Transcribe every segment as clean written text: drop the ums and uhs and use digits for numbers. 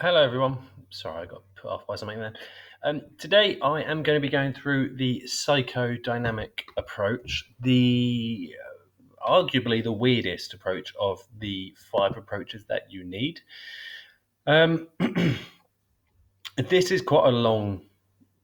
Hello, everyone. Sorry, I got put off by something there. Today, I am going to be going through the psychodynamic approach, the arguably the weirdest approach of the 5 approaches that you need. This is quite a long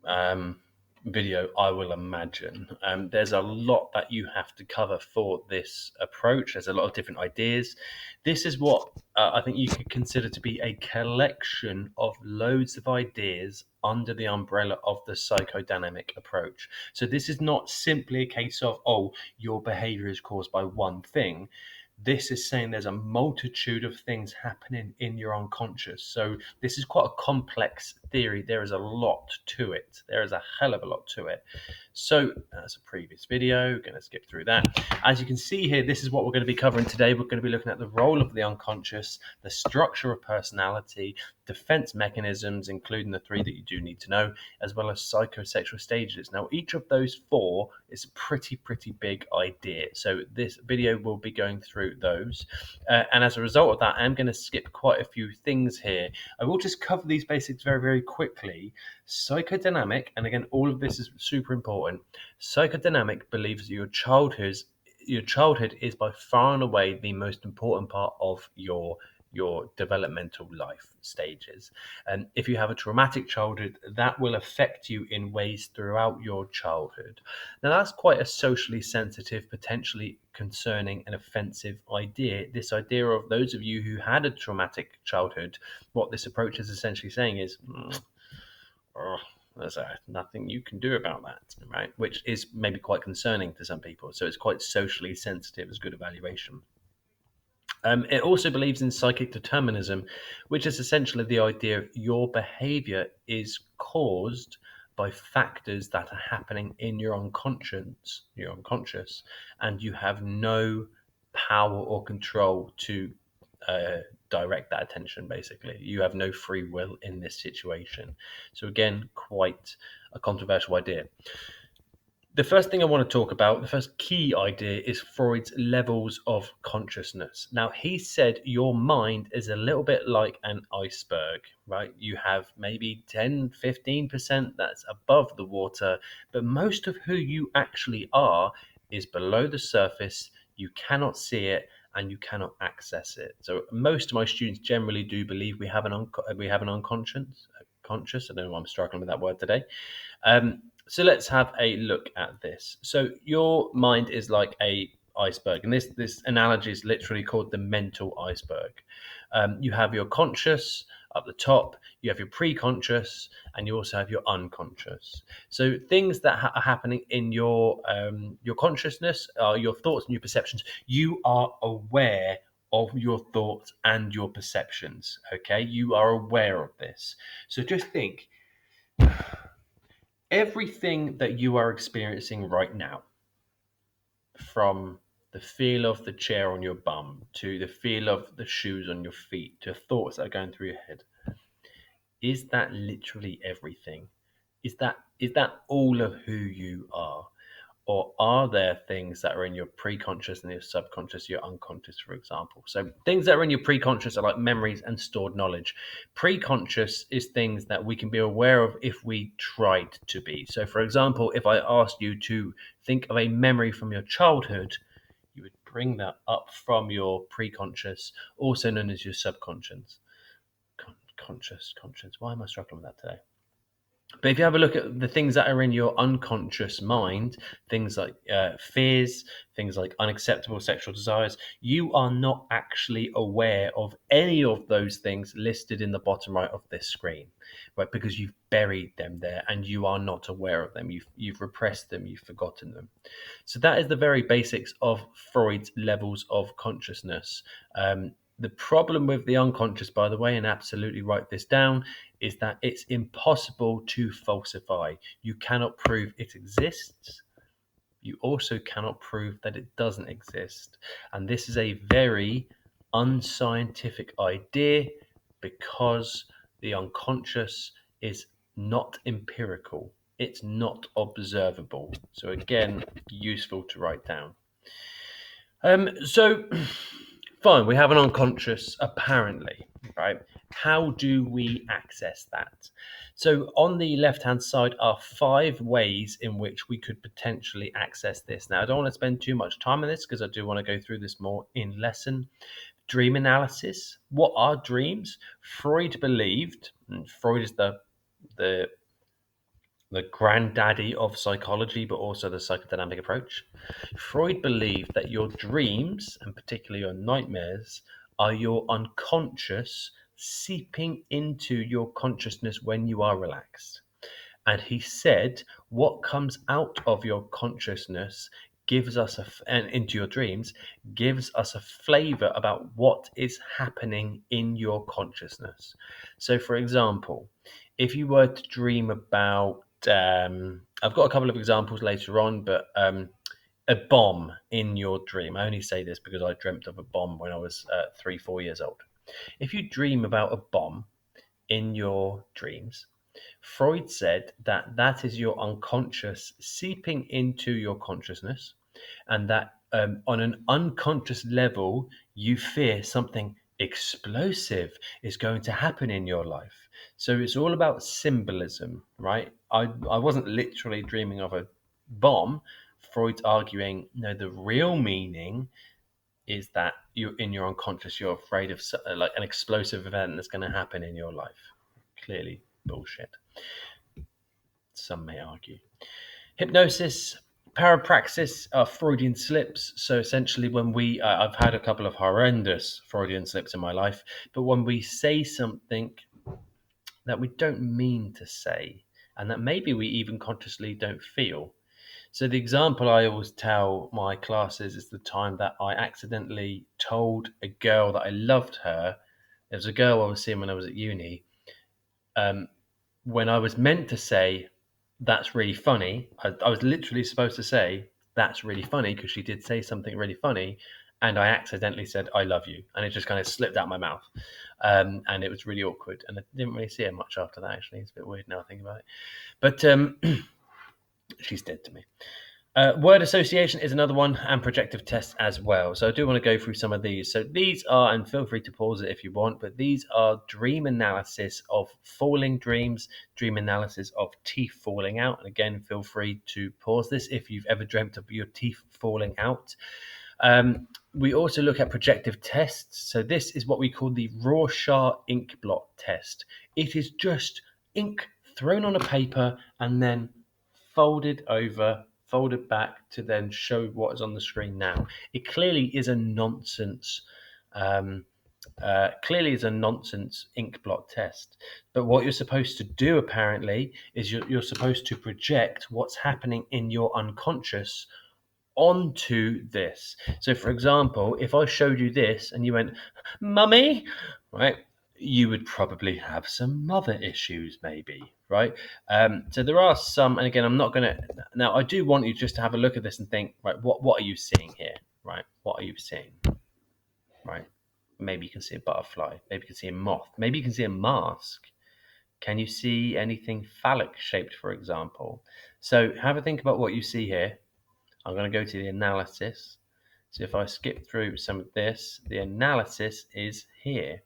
um, video, I will imagine. There's a lot that you have to cover for this approach. There's a lot of different ideas. This is what I think you could consider to be a collection of loads of ideas under the umbrella of the psychodynamic approach. So this is not simply a case of, oh, your behavior is caused by one thing. This is saying there's a multitude of things happening in your unconscious. So this is quite a complex theory. There is a lot to it. There is a hell of a lot to it. So that's a previous video. Going to skip through that. As you can see here, this is what we're going to be covering today. We're going to be looking at the role of the unconscious, the structure of personality, defense mechanisms, including the 3 that you do need to know, as well as psychosexual stages. Now, each of those 4 is a pretty big idea. So this video will be going through those. And as a result of that, I'm going to skip quite a few things here. I will just cover these basics very quickly. Psychodynamic, and again, all of this is super important. Psychodynamic believes your childhood is by far and away the most important part of your developmental life stages. And if you have a traumatic childhood, that will affect you in ways throughout your childhood. Now, that's quite a socially sensitive, potentially concerning and offensive idea. This idea of those of you who had a traumatic childhood, what this approach is essentially saying is, there's nothing you can do about that, right? Which is maybe quite concerning to some people. So it's quite socially sensitive as good evaluation. It also believes in psychic determinism, which is essentially the idea of your behavior is caused by factors that are happening in your unconscious, and you have no power or control to direct that attention. Basically, you have no free will in this situation. So again, quite a controversial idea. The first thing I want to talk about, the first key idea, is Freud's levels of consciousness. Now, he said your mind is a little bit like an iceberg, right? You have maybe 10, 15% that's above the water, but most of who you actually are is below the surface. You cannot see it and you cannot access it. So most of my students generally do believe we have an unconscious. Conscious. I don't know why I'm struggling with that word today. So let's have a look at this. So your mind is like a iceberg, and this analogy is literally called the mental iceberg. You have your conscious up the top, you have your pre-conscious, and you also have your unconscious. So things that are happening in your consciousness are your thoughts and your perceptions. You are aware of your thoughts and your perceptions. Okay, you are aware of this. So just think, everything that you are experiencing right now, from the feel of the chair on your bum to the feel of the shoes on your feet to thoughts that are going through your head, is that literally everything? Is that all of who you are? Or are there things that are in your pre-conscious and your subconscious, your unconscious, for example? So things that are in your pre-conscious are like memories and stored knowledge. Pre-conscious is things that we can be aware of if we tried to be. So for example, if I asked you to think of a memory from your childhood, you would bring that up from your pre-conscious, also known as your subconscious. Conscious. Why am I struggling with that today? But if you have a look at the things that are in your unconscious mind, things like fears, things like unacceptable sexual desires, you are not actually aware of any of those things listed in the bottom right of this screen, right? Because you've buried them there and you are not aware of them. You've repressed them. You've forgotten them. So that is the very basics of Freud's levels of consciousness. The problem with the unconscious, by the way, and absolutely write this down, is that it's impossible to falsify. You cannot prove it exists. You also cannot prove that it doesn't exist. And this is a very unscientific idea because the unconscious is not empirical. It's not observable. So again, useful to write down. So fine, we have an unconscious, apparently, right? how do we access that? So on the left-hand side are 5 ways in which we could potentially access this. Now, I don't want to spend too much time on this because I do want to go through this more in lesson. Dream analysis. What are dreams? Freud believed, and Freud is the granddaddy of psychology, but also the psychodynamic approach. Freud believed that your dreams, and particularly your nightmares, are your unconscious seeping into your consciousness when you are relaxed. And he said, what comes out of your consciousness gives us and into your dreams gives us a flavor about what is happening in your consciousness. So, for example, if you were to dream about, I've got a couple of examples later on, but a bomb in your dream. I only say this because I dreamt of a bomb when I was 3, 4 years old. If you dream about a bomb in your dreams, Freud said that that is your unconscious seeping into your consciousness, and that on an unconscious level, you fear something explosive is going to happen in your life. So it's all about symbolism, right? I wasn't literally dreaming of a bomb. Freud's arguing, no, the real meaning is that you're in your unconscious, you're afraid of like an explosive event that's going to happen in your life. Clearly bullshit, some may argue. Hypnosis, parapraxis are Freudian slips. So essentially, when I've had a couple of horrendous Freudian slips in my life, but when we say something that we don't mean to say, and that maybe we even consciously don't feel. So the example I always tell my classes is the time that I accidentally told a girl that I loved her. There was a girl I was seeing when I was at uni. When I was meant to say, that's really funny, I was literally supposed to say, that's really funny, because she did say something really funny. And I accidentally said, I love you. And it just kind of slipped out my mouth. And it was really awkward. And I didn't really see her much after that, actually. It's a bit weird now I think about it. But she's dead to me. Word association is another one, and projective tests as well. So I do want to go through some of these. So these are, and feel free to pause it if you want, but these are dream analysis of falling dreams, dream analysis of teeth falling out. And again, feel free to pause this if you've ever dreamt of your teeth falling out. We also look at projective tests. So this is what we call the Rorschach ink blot test. It is just ink thrown on a paper and then folded back to then show what is on the screen now. It clearly is a nonsense. Clearly is a nonsense ink blot test. But what you're supposed to do, apparently, is you're supposed to project what's happening in your unconscious onto this. So, for example, if I showed you this and you went, "Mummy," right, you would probably have some mother issues, maybe, right? So there are some, and again, I'm not going to. Now, I do want you just to have a look at this and think, right, what are you seeing here, right? What are you seeing, right? Maybe you can see a butterfly. Maybe you can see a moth. Maybe you can see a mask. Can you see anything phallic shaped, for example? So have a think about what you see here. I'm going to go to the analysis. So if I skip through some of this, the analysis is here.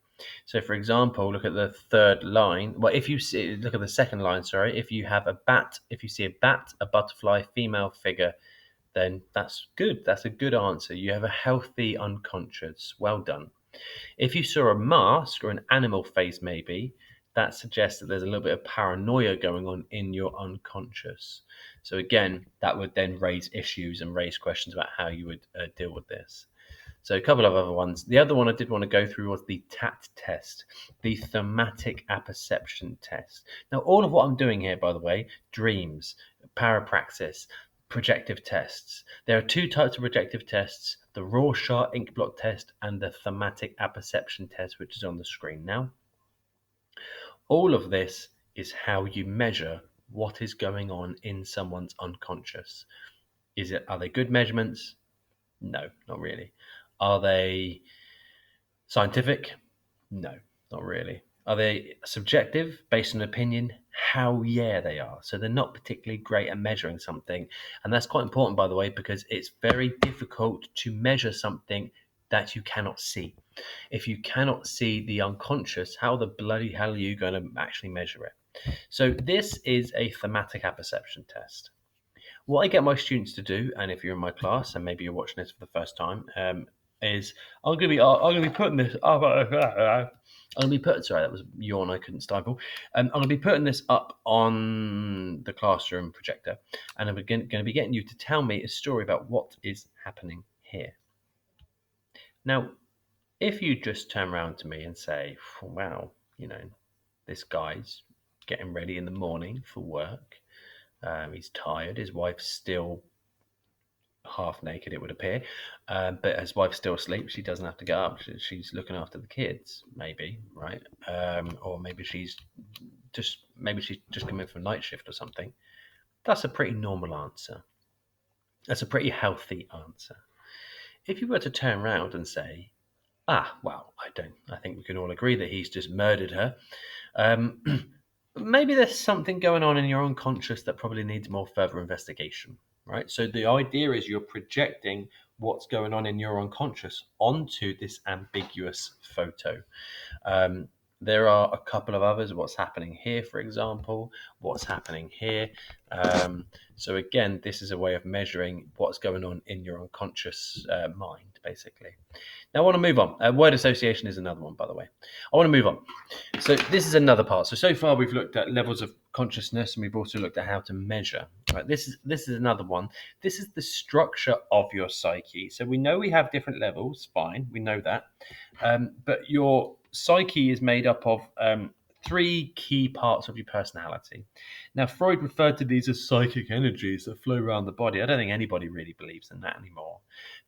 So for example, look at the third line. Well, if you see, look at the second line, sorry. If you have a bat, if you see a bat, a butterfly, female figure, then that's good. That's a good answer. You have a healthy unconscious. Well done. If you saw a mask or an animal face, maybe, that suggests that there's a little bit of paranoia going on in your unconscious. So again, that would then raise issues and raise questions about how you would deal with this. So a couple of other ones. The other one I did want to go through was the TAT test, the Thematic Apperception test. Now, all of what I'm doing here, by the way, dreams, parapraxis, projective tests. There are 2 types of projective tests, the Rorschach ink blot test and the Thematic Apperception test, which is on the screen now. All of this is how you measure what is going on in someone's unconscious. Are they good measurements? No, not really. Are they scientific? No, not really. Are they subjective, based on opinion? How yeah, they are. So they're not particularly great at measuring something. And that's quite important, by the way, because it's very difficult to measure something that you cannot see. If you cannot see the unconscious, how the bloody hell are you going to actually measure it? So this is a thematic apperception test. What I get my students to do, and if you're in my class and maybe you're watching this for the first time, is I'm gonna be putting this up. I'm gonna be putting. Sorry, that was a yawn I couldn't stifle. I'm gonna be putting this up on the classroom projector, and I'm going to be getting you to tell me a story about what is happening here. Now, if you just turn around to me and say, "Wow, this guy's getting ready in the morning for work. He's tired. His wife's still half naked, it would appear, but his wife's still asleep. She doesn't have to get up. She's looking after the kids, maybe, right? Or maybe she's just coming from night shift or something." That's a pretty normal answer. That's a pretty healthy answer. If you were to turn around and say, well, I think we can all agree that he's just murdered her. Maybe there's something going on in your unconscious that probably needs more further investigation, right? So the idea is you're projecting what's going on in your unconscious onto this ambiguous photo. There are a couple of others. What's happening here, for example, what's happening here. So again, this is a way of measuring what's going on in your unconscious mind, basically. Now I want to move on. Word association is another one, by the way. I want to move on. So this is another part. So far we've looked at levels of consciousness, and we've also looked at how to measure. Right? This is another one. This is the structure of your psyche. So we know we have different levels. Fine, we know that. But your psyche is made up of three key parts of your personality. Now, Freud referred to these as psychic energies that flow around the body. I don't think anybody really believes in that anymore.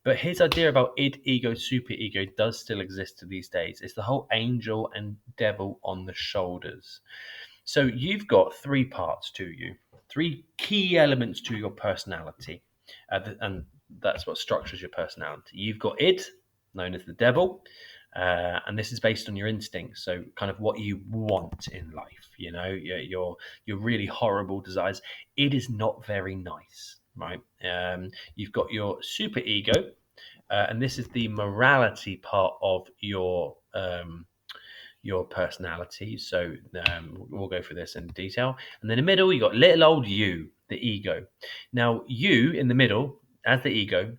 But his idea about id, ego, superego does still exist to these days. It's the whole angel and devil on the shoulders. So you've got three parts to you, three key elements to your personality. And that's what structures your personality. You've got id, known as the devil. And this is based on your instincts, so kind of what you want in life. Your really horrible desires. It is not very nice, right? You've got your super ego, and this is the morality part of your personality. So we'll go through this in detail. And then in the middle, you got little old you, the ego. Now, you in the middle, as the ego,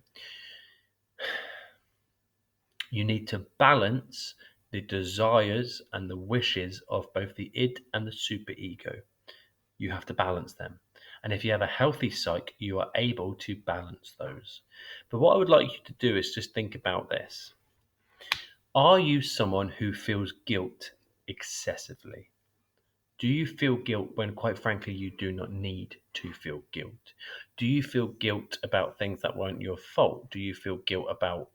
you need to balance the desires and the wishes of both the id and the superego. You have to balance them. And if you have a healthy psyche, you are able to balance those. But what I would like you to do is just think about this. Are you someone who feels guilt excessively? Do you feel guilt when, quite frankly, you do not need to feel guilt? Do you feel guilt about things that weren't your fault? Do you feel guilt about,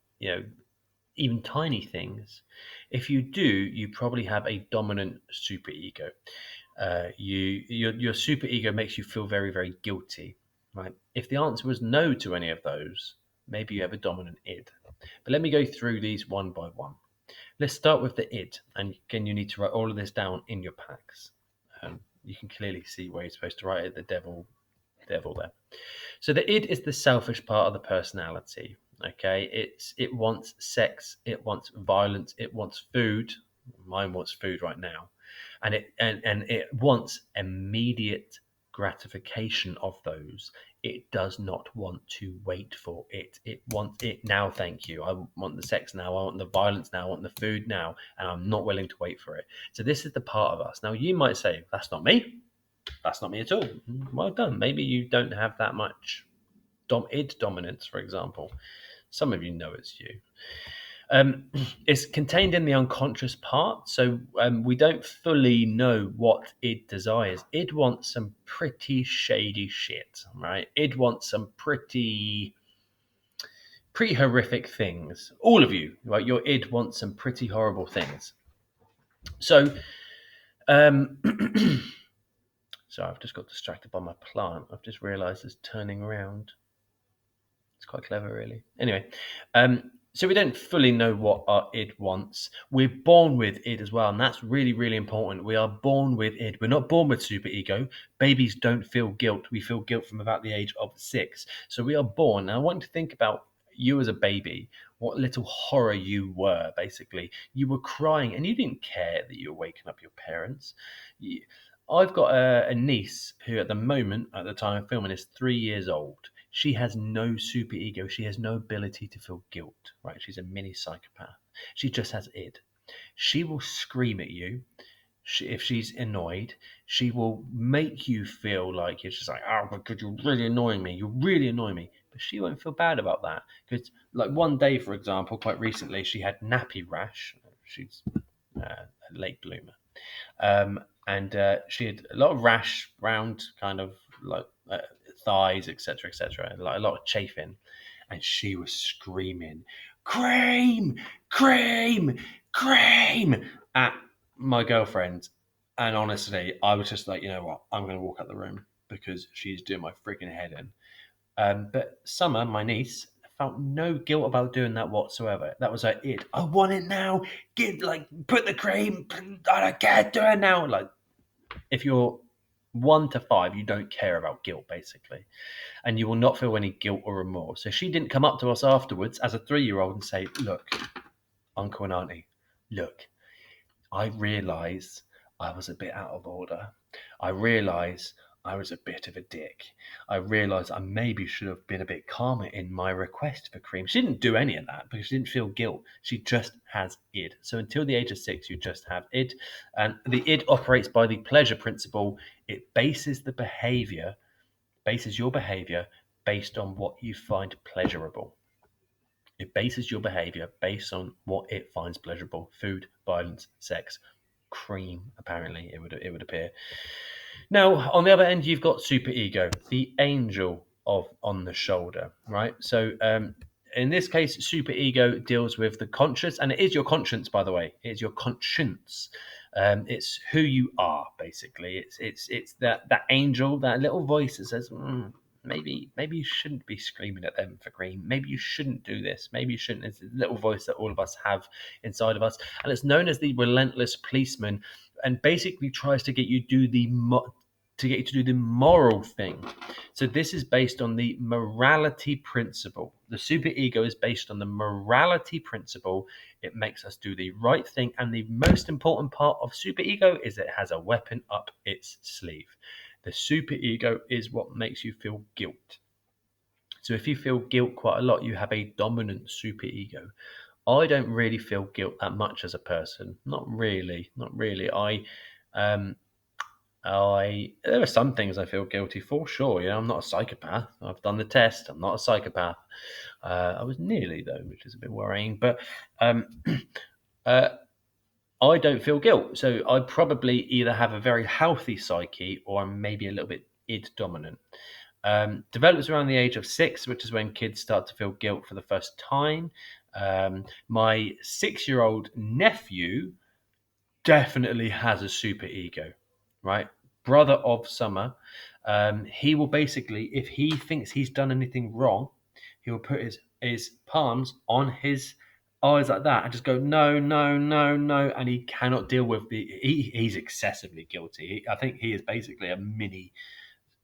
even tiny things? If you do, you probably have a dominant superego. Your superego makes you feel very, very guilty, right? If the answer was no to any of those, maybe you have a dominant id. But let me go through these one by one. Let's start with the id, and again, you need to write all of this down in your packs. You can clearly see where you're supposed to write it. The devil there. So the id is the selfish part of the personality. Okay, it wants sex, it wants violence, it wants food. Mine wants food right now, and it wants immediate gratification of those. It does not want to wait for it. It wants it now. Thank you. I want the sex now. I want the violence now. I want the food now, and I'm not willing to wait for it. So this is the part of us. Now you might say, "That's not me. That's not me at all." Well done. Maybe you don't have that much id dominance, for example. Some of you know it's you. It's contained in the unconscious part, so we don't fully know what id desires. Id wants some pretty shady shit, right? Id wants some pretty horrific things. All of you, right? Your id wants some pretty horrible things. So, sorry, I've just got distracted by my plant. I've just realised it's turning around. It's quite clever, really. Anyway, so we don't fully know what our id wants. We're born with id as well, and that's really, really important. We are born with id. We're not born with superego. Babies don't feel guilt. We feel guilt from about the age of 6. So we are born. Now, I want you to think about you as a baby, what little horror you were, basically. You were crying and you didn't care that you were waking up your parents. You, I've got a niece who, at the moment, at the time of filming, is 3 years old. She has no super ego. She has no ability to feel guilt, right? She's a mini psychopath. She just has id. She will scream at you. If she's annoyed, she will make you feel like you're just like, oh, because you're really annoying me. You're really annoying me. But she won't feel bad about that. Because, like, one day, for example, quite recently, she had nappy rash. She's a late bloomer. And she had a lot of rash around kind of like thighs, etc., like a lot of chafing. And she was screaming, cream, cream, cream at my girlfriend. And honestly, I was just like, you know what? I'm going to walk out the room because she's doing my freaking head in. But Summer, my niece, felt no guilt about doing that whatsoever. That was like it. I want it now. Put the cream. I don't care. Do it now. Like, if you're 1 to 5, you don't care about guilt, basically, and you will not feel any guilt or remorse. So she didn't come up to us afterwards as a 3-year-old and say, "Look, Uncle and Auntie, look, I realise I was a bit out of order. I realise I was a bit of a dick. I realise I maybe should have been a bit calmer in my request for cream." She didn't do any of that because she didn't feel guilt. She just has id. So until the age of 6, you just have id. And the id operates by the pleasure principle. It bases your behaviour based on what you find pleasurable. It bases your behavior based on what it finds pleasurable: food, violence, sex, cream. Apparently, it would appear. Now, on the other end, you've got superego, the angel of on the shoulder, right? So, in this case, superego deals with the conscious, and it is your conscience, by the way. It's your conscience. It's who you are, basically. It's that angel, that little voice that says, maybe you shouldn't be screaming at them for cream. Maybe you shouldn't do this. Maybe you shouldn't. It's a little voice that all of us have inside of us, and it's known as the relentless policeman, and basically tries to get you to get you to do the moral thing. So this is based on the morality principle. The superego is based on the morality principle. It makes us do the right thing, and the most important part of superego is that it has a weapon up its sleeve. The superego is what makes you feel guilt. So if you feel guilt quite a lot, you have a dominant superego. I don't really feel guilt that much as a person. Not really. Not really. Um, I there are some things I feel guilty for, sure. I'm not a psychopath. I've done the test. I'm not a psychopath. I was nearly, though, which is a bit worrying. But um, uh, I don't feel guilt. So I probably either have a very healthy psyche or I'm maybe a little bit id dominant. Develops around the age of 6, which is when kids start to feel guilt for the first time. My 6-year-old nephew definitely has a super ego, right? Brother of Summer. He will basically, if he thinks he's done anything wrong, he will put his palms on his eyes like that and just go, no, no, no, no. And he cannot deal with he's excessively guilty. I think he is basically a mini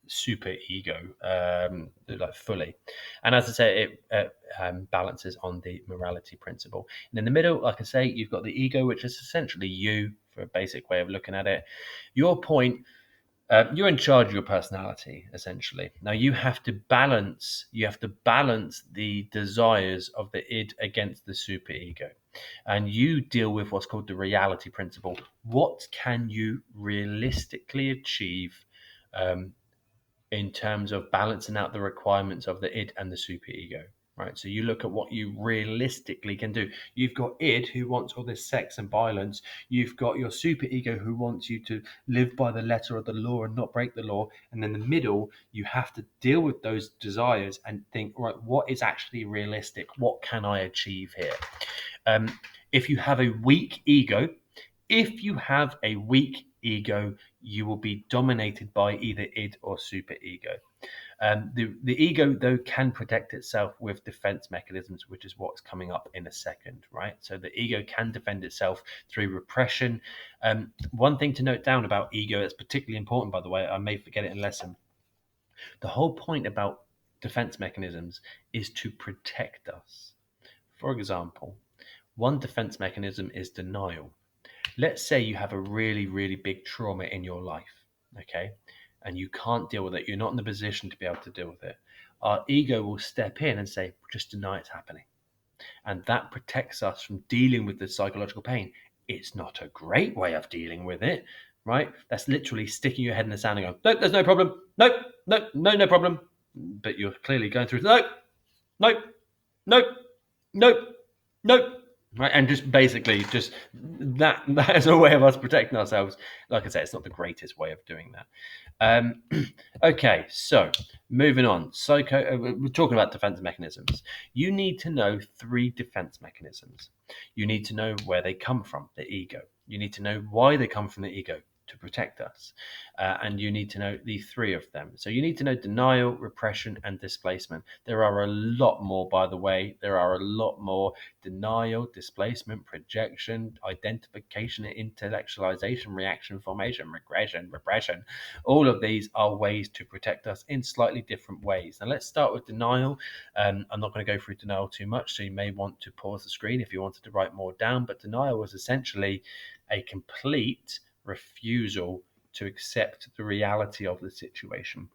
super ego, like fully. And as I say, it balances on the morality principle. And in the middle, like I say, you've got the ego, which is essentially you, for a basic way of looking at it. Your point, you're in charge of your personality, essentially. Now you have to balance. You have to balance the desires of the id against the superego, and you deal with what's called the reality principle. What can you realistically achieve? In terms of balancing out the requirements of the id and the superego, right? So you look at what you realistically can do. You've got id, who wants all this sex and violence. You've got your superego, who wants you to live by the letter of the law and not break the law. And in the middle, you have to deal with those desires and think, right, what is actually realistic? What can I achieve here? If you have a weak ego, if you have a weak ego, you will be dominated by either id or superego. The ego, though, can protect itself with defense mechanisms, which is what's coming up in a second, right? So the ego can defend itself through repression. One thing to note down about ego that's particularly important, by the way, I may forget it in lesson. The whole point about defense mechanisms is to protect us. For example, one defense mechanism is denial. Let's say you have a really, really big trauma in your life, okay, and you can't deal with it. You're not in the position to be able to deal with it. Our ego will step in and say, just deny it's happening. And that protects us from dealing with the psychological pain. It's not a great way of dealing with it, right? That's literally sticking your head in the sand and going, nope, there's no problem. Nope, nope, no problem. But you're clearly going through, nope, nope, nope, nope, nope. Right, and just basically just that is a way of us protecting ourselves. Like I said, it's not the greatest way of doing that. Okay, so moving on. We're talking about defense mechanisms. You need to know 3 defense mechanisms. You need to know where they come from, the ego. You need to know why they come from the ego, to protect us. And you need to know the 3 of them. So you need to know denial, repression, and displacement. There are a lot more, by the way. There are a lot more: denial, displacement, projection, identification, intellectualization, reaction, formation, regression, repression. All of these are ways to protect us in slightly different ways. Now let's start with denial. I'm not going to go through denial too much, so you may want to pause the screen if you wanted to write more down. But denial was essentially a complete refusal to accept the reality of the situation.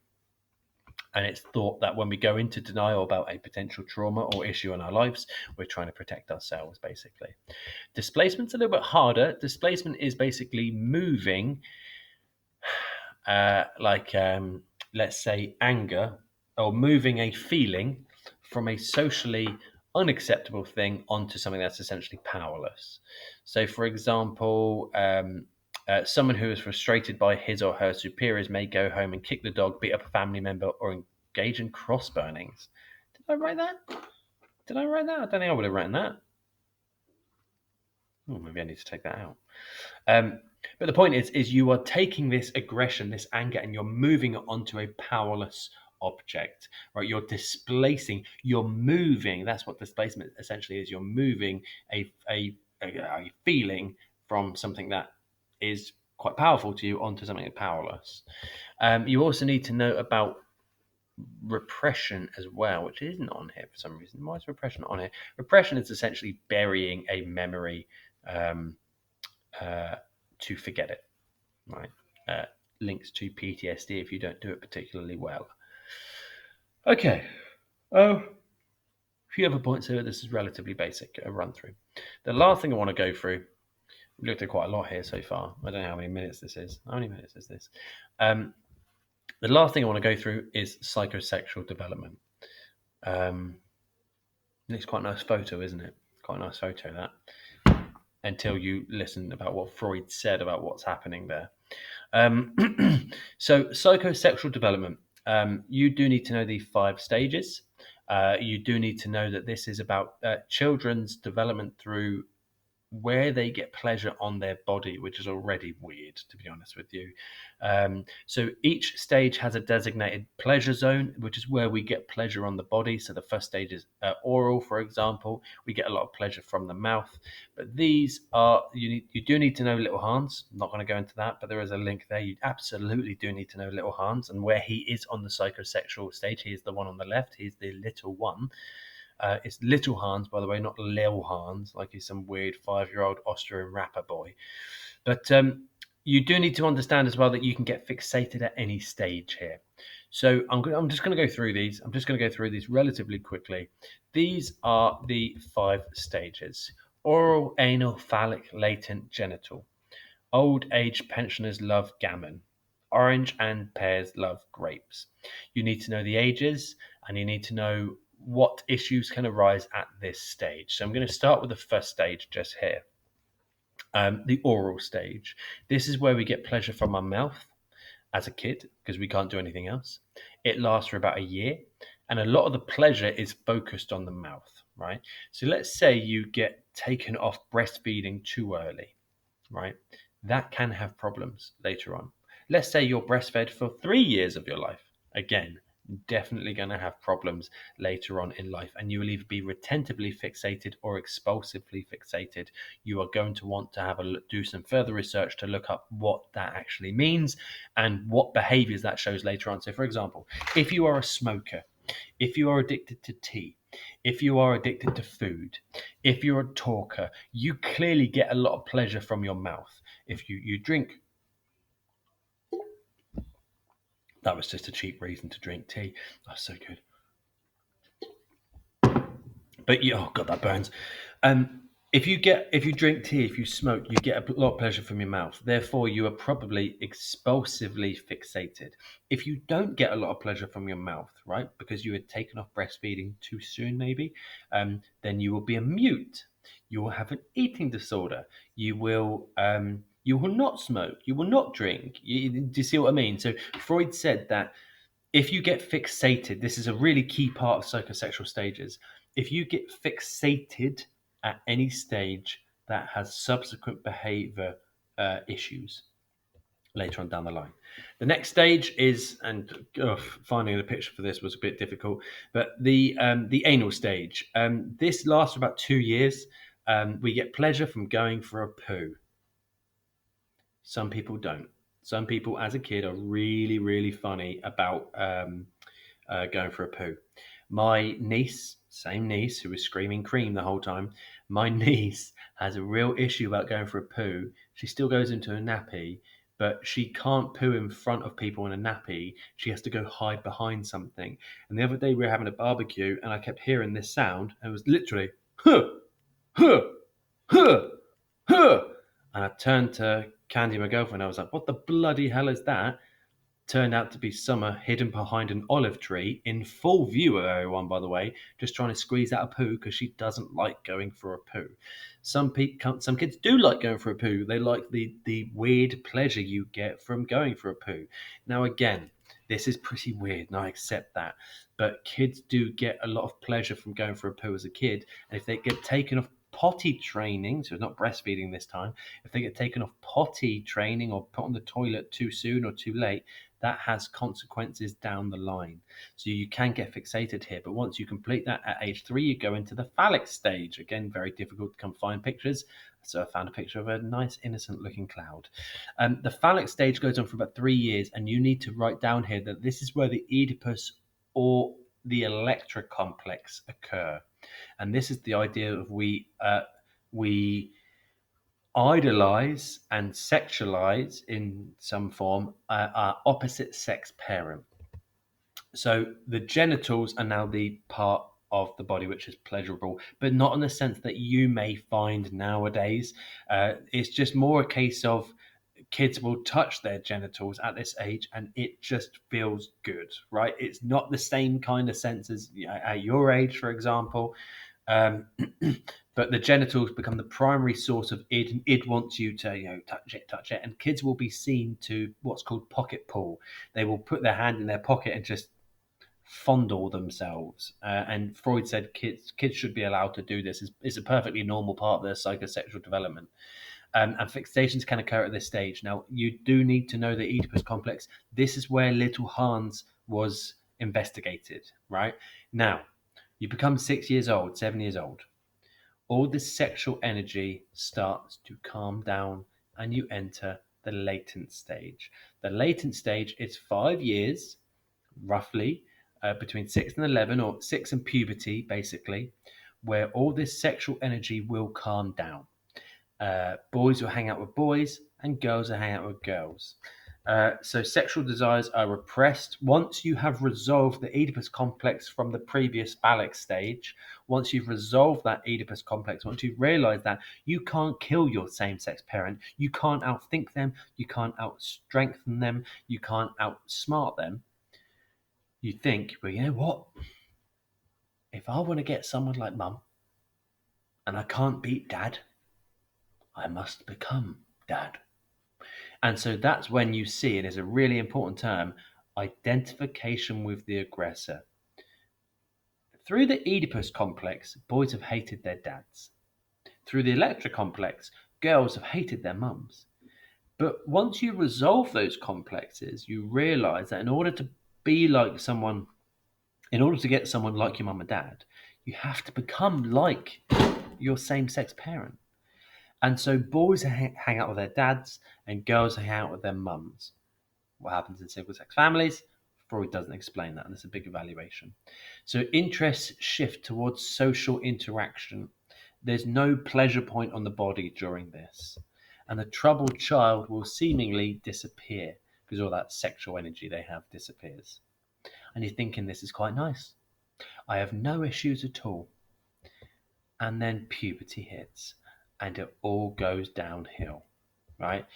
And it's thought that when we go into denial about a potential trauma or issue in our lives, we're trying to protect ourselves, basically. Displacement's a little bit harder. Displacement is basically moving, let's say, anger, or moving a feeling from a socially unacceptable thing onto something that's essentially powerless. So, for example, someone who is frustrated by his or her superiors may go home and kick the dog, beat up a family member, or engage in cross burnings. Did I write that? I don't think I would have written that. Oh, maybe I need to take that out. But the point is you are taking this aggression, this anger, and you're moving it onto a powerless object, right? You're displacing, you're moving. That's what displacement essentially is. You're moving a feeling from something that is quite powerful to you onto something that's powerless. You also need to know about repression as well, which isn't on here for some reason. Why is repression on here? Repression is essentially burying a memory to forget it, right? Links to PTSD if you don't do it particularly well. Okay. A few other points here. This is relatively basic, a run through. The last thing I want to go through, we looked at quite a lot here so far. I don't know how many minutes this is. How many minutes is this? The last thing I want to go through is psychosexual development. It's quite a nice photo, isn't it? Quite a nice photo, that. Until you listen about what Freud said about what's happening there. So psychosexual development, you do need to know the 5 stages. You do need to know that this is about children's development through where they get pleasure on their body, which is already weird, to be honest with you. So each stage has a designated pleasure zone, which is where we get pleasure on the body. So the first stage is oral, for example. We get a lot of pleasure from the mouth. But these are, you do need to know Little Hans. I'm not going to go into that, but there is a link there. You absolutely do need to know Little Hans and where he is on the psychosexual stage. He is the one on the left. He's the little one. It's Little Hans, by the way, not Lil Hans, like he's some weird 5-year-old Austrian rapper boy. But you do need to understand as well that you can get fixated at any stage here. So I'm just going to go through these. I'm just going to go through these relatively quickly. These are the 5 stages: oral, anal, phallic, latent, genital. Old age pensioners love gammon. Orange and pears love grapes. You need to know the ages, and you need to know what issues can arise at this stage. So I'm going to start with the first stage just here. The oral stage. This is where we get pleasure from our mouth as a kid because we can't do anything else. It lasts for about a year, and a lot of the pleasure is focused on the mouth, right? So let's say you get taken off breastfeeding too early, right? That can have problems later on. Let's say you're breastfed for 3 years of your life. Again, definitely going to have problems later on in life, and you will either be retentively fixated or expulsively fixated. You are going to want to do some further research to look up what that actually means and what behaviors that shows later on. So for example, if you are a smoker if you are addicted to tea, if you are addicted to food, if you're a talker, you clearly get a lot of pleasure from your mouth. If you drink, that was just a cheap reason to drink tea. That's so good. But yeah, oh god, that burns. Um, if you drink tea, if you smoke, you get a lot of pleasure from your mouth. Therefore, you are probably expulsively fixated. If you don't get a lot of pleasure from your mouth, right, because you had taken off breastfeeding too soon, maybe, then you will be a mute. You will have an eating disorder. You will not smoke. You will not drink. Do you see what I mean? So Freud said that if you get fixated, this is a really key part of psychosexual stages. If you get fixated at any stage, that has subsequent behavior issues later on down the line. The next stage is, and finding a picture for this was a bit difficult, but the anal stage. This lasts for about 2 years. We get pleasure from going for a poo. Some people don't. Some people, as a kid, are really, really funny about going for a poo. My niece, same niece, who was screaming cream the whole time, my niece has a real issue about going for a poo. She still goes into a nappy, but she can't poo in front of people in a nappy. She has to go hide behind something. And the other day we were having a barbecue and I kept hearing this sound, and it was literally, huh, huh, huh, huh. And I turned to Candy, my girlfriend, and I was like, what the bloody hell is that? Turned out to be Summer hidden behind an olive tree in full view of everyone, by the way, just trying to squeeze out a poo because she doesn't like going for a poo. Some kids do like going for a poo. They like the weird pleasure you get from going for a poo. Now, again, this is pretty weird, and I accept that. But kids do get a lot of pleasure from going for a poo as a kid, and if they get taken off potty training, so it's not breastfeeding this time, if they get taken off potty training or put on the toilet too soon or too late, that has consequences down the line. So you can get fixated here, but once you complete that at age 3, you go into the phallic stage. Again, very difficult to come find pictures. So I found a picture of a nice, innocent looking cloud. The phallic stage goes on for about 3 years, and you need to write down here that this is where the Oedipus or the Electra complex occur. And this is the idea of we idolize and sexualize in some form our opposite sex parent. So the genitals are now the part of the body which is pleasurable, but not in the sense that you may find nowadays. It's just more a case of kids will touch their genitals at this age and it just feels good, right? It's not the same kind of sense as at your age, for example. But the genitals become the primary source of id, and id wants you to touch it, and kids will be seen to what's called pocket pull. They will put their hand in their pocket and just fondle themselves. And Freud said kids should be allowed to do this. It's a perfectly normal part of their psychosexual development. And fixations can occur at this stage. Now, you do need to know the Oedipus complex. This is where little Hans was investigated, right? Now, you become 6 years old, 7 years old. All this sexual energy starts to calm down and you enter the latent stage. The latent stage is 5 years, roughly, between 6 and 11, or 6 and puberty, basically, where all this sexual energy will calm down. Boys will hang out with boys and girls will hang out with girls. So sexual desires are repressed. Once you have resolved the Oedipus complex from the previous phallic stage, once you've resolved that Oedipus complex, once you've realized that you can't kill your same-sex parent, you can't outthink them, you can't out-strengthen them, you can't outsmart them, you think, well, you know what? If I want to get someone like mum and I can't beat dad, I must become dad. And so that's when you see, and it's a really important term, identification with the aggressor. Through the Oedipus complex, boys have hated their dads. Through the Electra complex, girls have hated their mums. But once you resolve those complexes, you realize that in order to be like someone, in order to get someone like your mum and dad, you have to become like your same-sex parent. And so boys hang out with their dads and girls hang out with their mums. What happens in single-sex families? Freud doesn't explain that, and it's a big evaluation. So interests shift towards social interaction. There's no pleasure point on the body during this, and the troubled child will seemingly disappear because all that sexual energy they have disappears. And you're thinking this is quite nice. I have no issues at all. And then puberty hits, and it all goes downhill, right?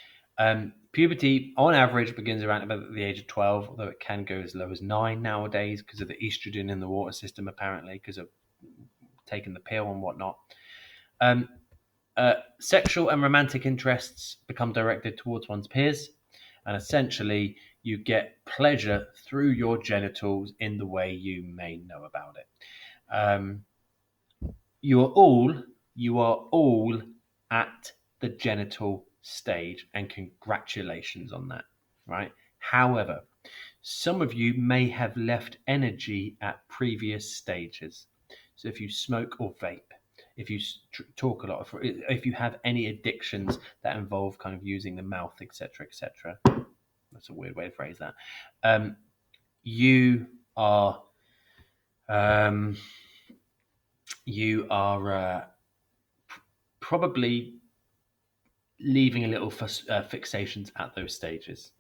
Puberty, on average, begins around about the age of 12, although it can go as low as 9 nowadays because of the estrogen in the water system, apparently, because of taking the pill and whatnot. Sexual and romantic interests become directed towards one's peers, and essentially you get pleasure through your genitals in the way you may know about it. You are all at the genital stage, and congratulations on that, right? However, some of you may have left energy at previous stages. So if you smoke or vape, if you talk a lot, if you have any addictions that involve kind of using the mouth, etc., etc. That's a weird way to phrase that. You are probably leaving a little fixations at those stages.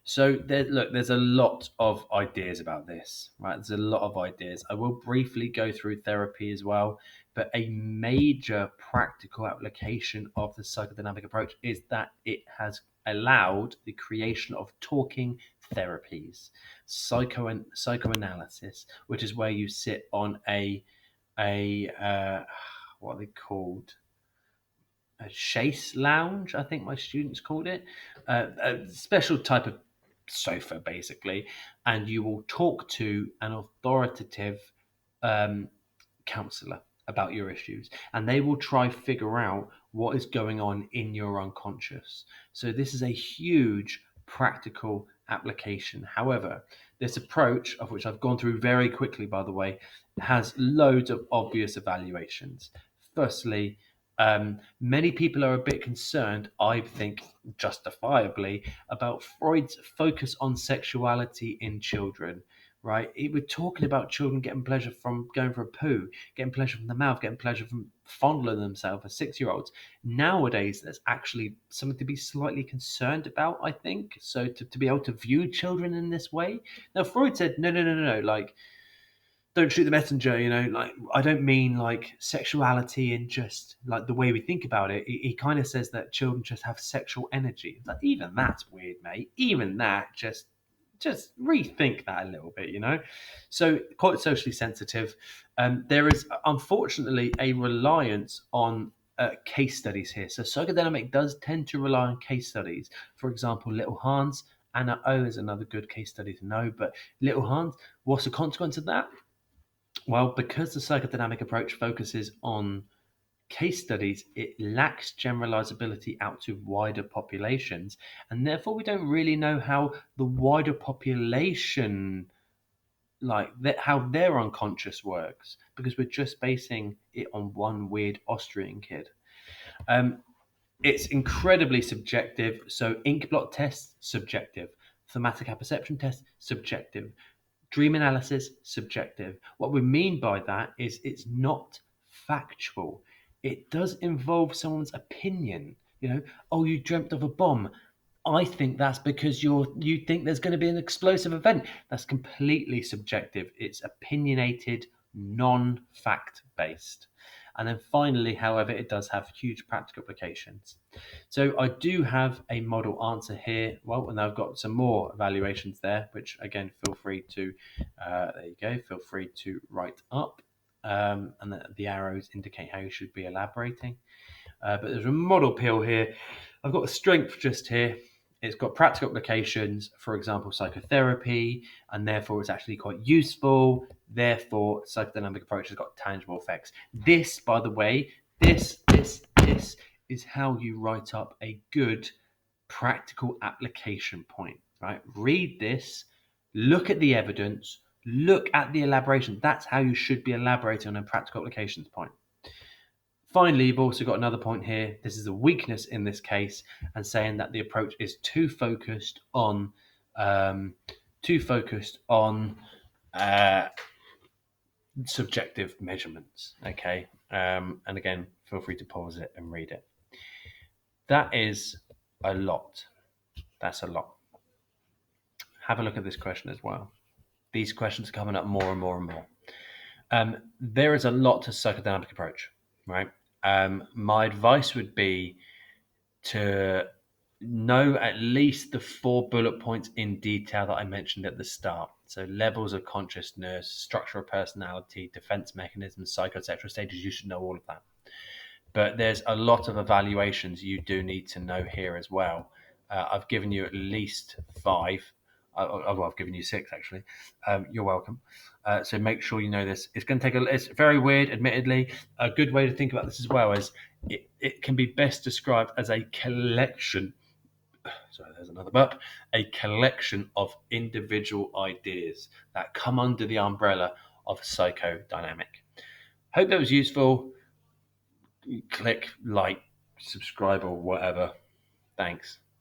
So there's a lot of ideas about this, right? There's a lot of ideas. I will briefly go through therapy as well, but a major practical application of the psychodynamic approach is that it has allowed the creation of talking therapies, psychoanalysis, which is where you sit on a what are they called? A chaise lounge, I think my students called it, a special type of sofa, basically, and you will talk to an authoritative counselor about your issues, and they will try figure out what is going on in your unconscious. So this is a huge practical application. However, this approach, of which I've gone through very quickly, by the way, has loads of obvious evaluations. Firstly, many people are a bit concerned, I think justifiably, about Freud's focus on sexuality in children, right? We're talking about children getting pleasure from going for a poo, getting pleasure from the mouth, getting pleasure from fondling themselves as 6-year-olds. Nowadays, there's actually something to be slightly concerned about, I think. So to be able to view children in this way. Now, Freud said, no, like, don't shoot the messenger, like, I don't mean like sexuality and just like the way we think about it. He kind of says that children just have sexual energy. Like, even that's weird, mate. Even that, just rethink that a little bit, So quite socially sensitive. There is unfortunately a reliance on case studies here. So psychodynamic does tend to rely on case studies. For example, Little Hans. Anna O is another good case study to know, but Little Hans, what's the consequence of that? Well, because the psychodynamic approach focuses on case studies, it lacks generalizability out to wider populations, and therefore we don't really know how the wider population, like that, how their unconscious works, because we're just basing it on one weird Austrian kid. It's incredibly subjective. So ink blot test, subjective. Thematic apperception test, subjective. Dream analysis, subjective. What we mean by that is it's not factual. It does involve someone's opinion. Oh, you dreamt of a bomb. I think that's because you think there's going to be an explosive event. That's completely subjective. It's opinionated, non-fact based. And then finally, however, it does have huge practical applications. So I do have a model answer here. Well, and I've got some more evaluations there, which again, feel free to, there you go, feel free to write up. And the arrows indicate how you should be elaborating. But there's a model pill here. I've got a strength just here. It's got practical applications, for example, psychotherapy, and therefore it's actually quite useful. Therefore, psychodynamic approach has got tangible effects. This, by the way, this is how you write up a good practical application point, right? Read this, look at the evidence, look at the elaboration. That's how you should be elaborating on a practical applications point. Finally, you've also got another point here. This is a weakness in this case, and saying that the approach is too focused on too focused on uh, subjective measurements. Okay, and again, feel free to pause it and read it. That is a lot. That's a lot. Have a look at this question as well. These questions are coming up more and more and more. There is a lot to psychodynamic approach, right? My advice would be to know at least the 4 bullet points in detail that I mentioned at the start. So levels of consciousness, structure of personality, defense mechanisms, psychosexual stages. You should know all of that. But there's a lot of evaluations you do need to know here as well. I've given you at least 5. I've given you 6 actually. You're welcome. So make sure you know this. It's going to take it's very weird, admittedly. A good way to think about this as well is it can be best described as a collection. Sorry, there's another burp. A collection of individual ideas that come under the umbrella of psychodynamic. Hope that was useful. Click like, subscribe, or whatever. Thanks.